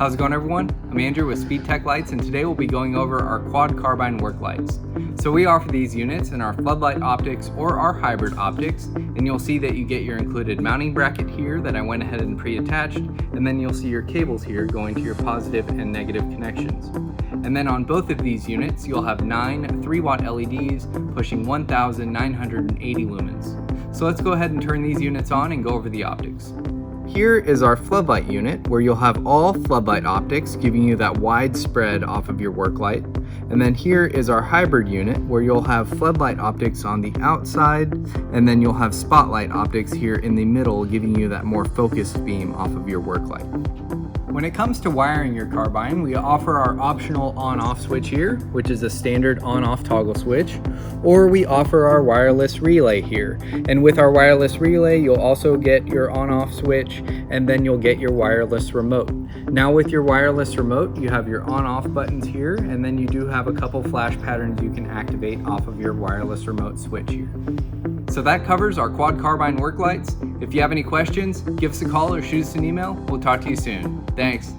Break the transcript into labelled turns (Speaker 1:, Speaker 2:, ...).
Speaker 1: How's it going, everyone? I'm Andrew with SpeedTech lights, and today we'll be going over our quad carbine work lights. So we offer these units in our floodlight optics or our hybrid optics, and you'll see that you get your included mounting bracket here that I went ahead and pre-attached, and then you'll see your cables here going to your positive and negative connections. And then on both of these units, you'll have 9 3-watt LEDs pushing 1,980 lumens. So let's go ahead and turn these units on and go over the optics. Here is our floodlight unit, where you'll have all floodlight optics giving you that wide spread off of your work light. And then here is our hybrid unit, where you'll have floodlight optics on the outside, and then you'll have spotlight optics here in the middle giving you that more focused beam off of your work light. When it comes to wiring your carbine, we offer our optional on-off switch here, which is a standard on-off toggle switch, or we offer our wireless relay here. And with our wireless relay, you'll also get your on-off switch, and then you'll get your wireless remote. Now with your wireless remote, you have your on-off buttons here, and then you do have a couple flash patterns you can activate off of your wireless remote switch here. So that covers our quad carbine work lights. If you have any questions, give us a call or shoot us an email. We'll talk to you soon. Thanks.